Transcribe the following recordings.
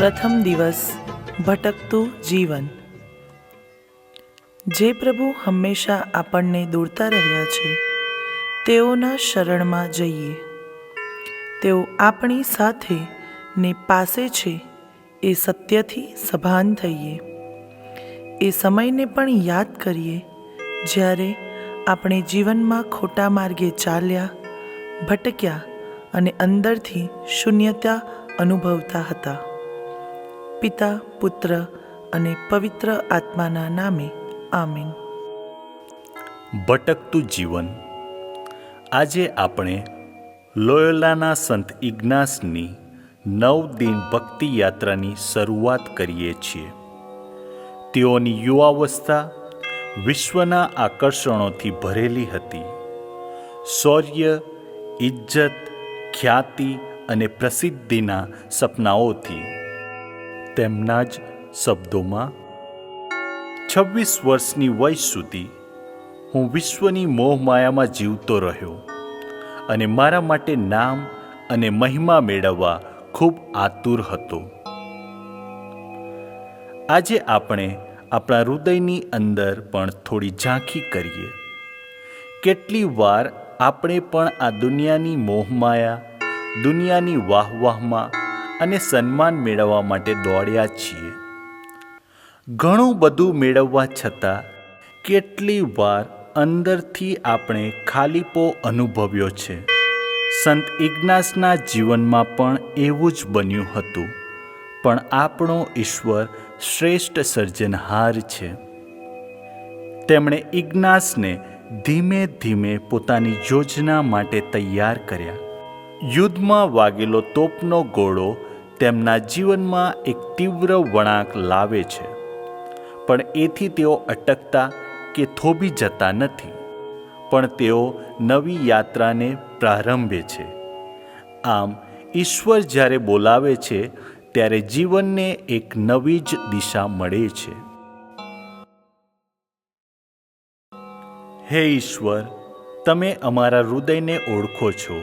પ્રથમ દિવસ ભટકતું જીવન. જે પ્રભુ હંમેશા આપણને દોરતા રહ્યા છે તેઓના શરણમાં જઈએ. તેઓ આપણી સાથે ને પાસે છે એ સત્યથી સભાન થઈએ. એ સમયને પણ યાદ કરીએ જ્યારે આપણે જીવનમાં ખોટા માર્ગે ચાલ્યા, ભટક્યા અને અંદરથી શૂન્યતા અનુભવતા હતા. પિતા, પુત્ર અને પવિત્ર આત્માના નામે આમીન. ભટકતું જીવન. આજે આપણે લોયોલાના સંત ઇગ્નાસની 9 દિન ભક્તિ યાત્રાની શરૂઆત કરીએ છીએ. તેઓની યુવાવસ્થા વિશ્વના આકર્ષણોથી ભરેલી હતી. શૌર્ય, ઇજ્જત, ખ્યાતિ અને પ્રસિદ્ધિના સપનાઓથી. તેમના જ શબ્દોમાં, 26 વર્ષની વય સુધી હું વિશ્વની મોહમાયામાં જીવતો રહ્યો અને મારા માટે નામ અને મહિમા મેળવવા ખૂબ આતુર હતો. આજે આપણે આપણા હૃદયની અંદર પણ થોડી ઝાંખી કરીએ. કેટલી વાર આપણે પણ આ દુનિયાની મોહમાયા, દુનિયાની વાહવાહમાં અને સન્માન મેળવવા માટે દોડ્યા છીએ. ઘણું બધું મેળવવા છતાં કેટલી વાર અંદરથી આપણે ખાલીપો અનુભવ્યો છે. સંત ઇગ્નાસના જીવનમાં પણ એવું જ બન્યું હતું. પણ આપણો ઈશ્વર શ્રેષ્ઠ સર્જનહાર છે. તેમણે ઇગ્નાસને ધીમે ધીમે પોતાની યોજના માટે તૈયાર કર્યા. યુદ્ધમાં વાગેલો તોપનો ગોળો તેમના જીવનમાં એક તીવ્ર વળાંક લાવે છે, પણ એથી તેઓ અટકતા કે થોભી જતા નથી, પણ તેઓ નવી યાત્રાને પ્રારંભે છે. આમ ઈશ્વર જ્યારે બોલાવે છે ત્યારે જીવનને એક નવી જ દિશા મળે છે. હે ઈશ્વર, તમે અમારા હૃદયને ઓળખો છો.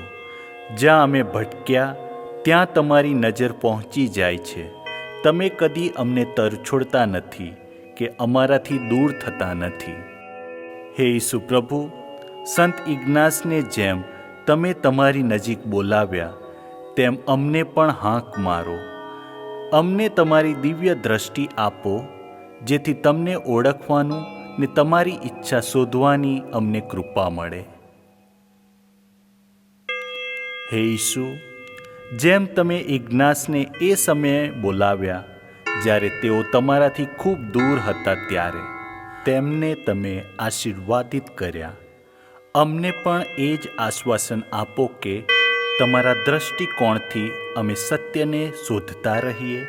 જ્યાં અમે ભટક્યા ત્યાં તમારી નજર પહોંચી જાય છે. તમે કદી અમને તરછોડતા નથી કે અમારાથી દૂર થતા નથી. હે ઈસુ પ્રભુ, સંત ઇગ્નાસને જેમ તમે તમારી નજીક બોલાવ્યા તેમ અમને પણ હાંક મારો. અમને તમારી દિવ્ય દ્રષ્ટિ આપો, જેથી તમને ઓળખવાનું ને તમારી ઈચ્છા શોધવાની અમને કૃપા મળે. હે ઈસુ, જેમ તમે ઇગ્નાસને એ સમયે બોલાવ્યા જ્યારે તેઓ તમારાથી ખૂબ દૂર હતા, ત્યારે તેમને તમે આશીર્વાદિત કર્યા. અમને પણ એ જ આશ્વાસન આપો કે તમારા દૃષ્ટિકોણથી અમે સત્યને શોધતા રહીએ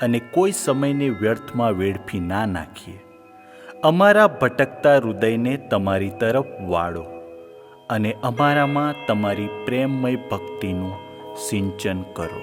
અને કોઈ સમયને વ્યર્થમાં વેડફી ના નાખીએ. અમારા ભટકતા હૃદયને તમારી તરફ વાળો અને અમારામાં તમારી પ્રેમમય ભક્તિનું સિંચન કરો.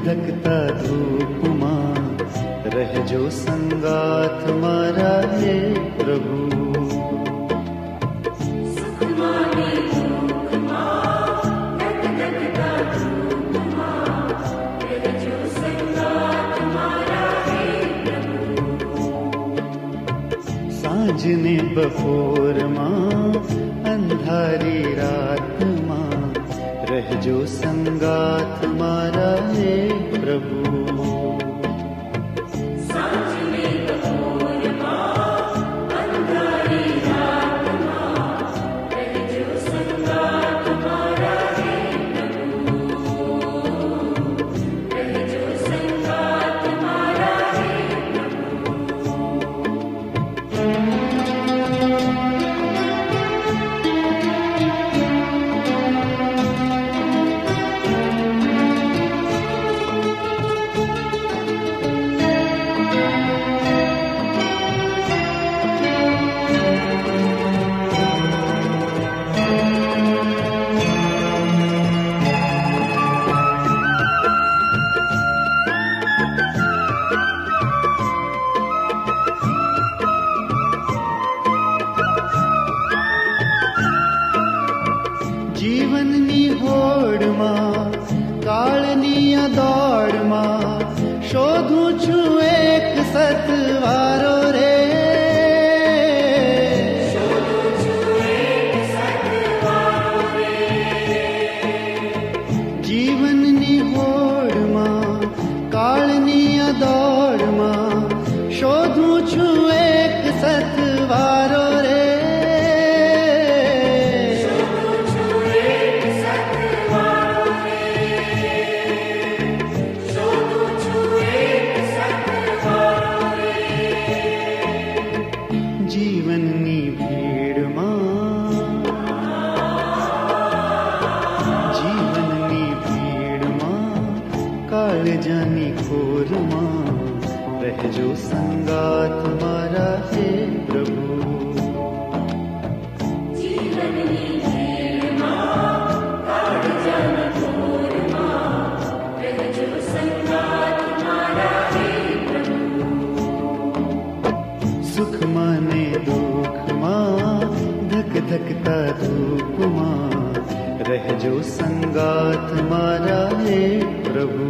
ધકધકતા ધૂપમાં રહેજો સંગાથ મારા હે પ્રભુ. સાંજને બપોરમાં અંધારી રાતમાં રહેજો સંગાથ મારા હે પ્રભુ. સાંજને જીવનની હોડમાં કાળની આ દોડમાં શોધું છું એક સતવારો રે. જીવનની હોડમાં કાળની આ દોડમાં શોધું છું એક સતવારો રે. જીવનની ભીડમાં કાળજાની ખોરમાં રહેજો સંગાત મારા હે પ્રભુ. સુખમાં ને દુઃખમાં ધક ધકતા ધૂપમાં રહેજો સંગાત મારા હે પ્રભુ.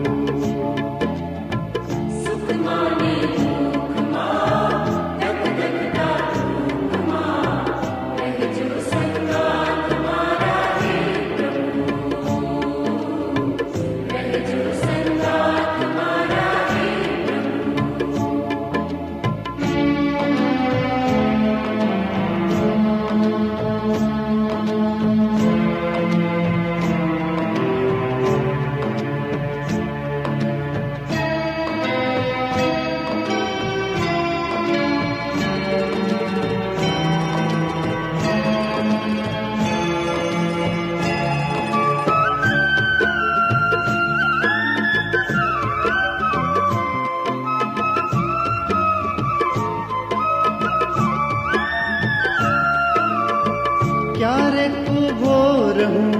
ક્યારેક ઉભો રહું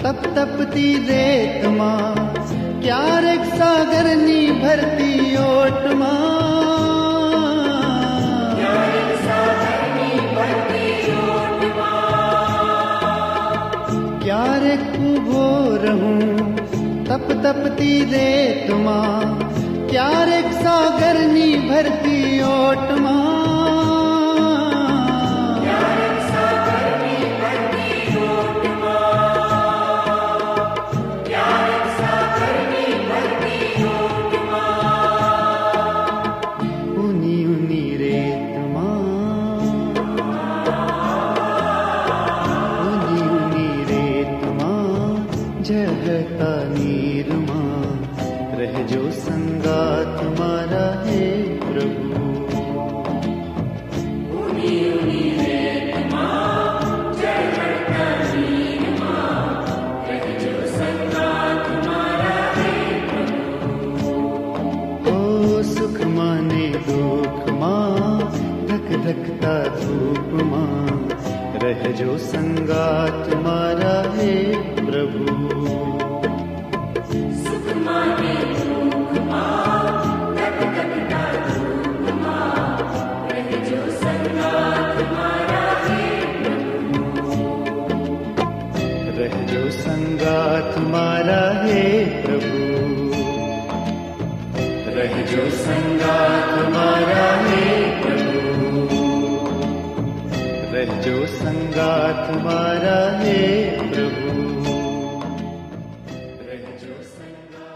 તપ તપતી રેતમાં, ક્યારેક સાગરની ભરતી ઓટમાં. ક્યારેક ઉભો રહું તપ તપતી રેતમાં, ક્યારેક સાગરની ભરતી ઓટમાં. જગતા નીરમાં રહેજો સંગાત મારા હે પ્રભુ. ઓ સુખમાં ને દુઃખમાં ધક ધકતા ધૂપમાં રહેજો સંગાત મારા હે પ્રભુ. રહેજો સંગાત મારા હે પ્રભુ. રહેજો સંગાત મારા હે પ્રભુ. રહેજો સંગાત મારા હે પ્રભુ. રહેજો સંગાત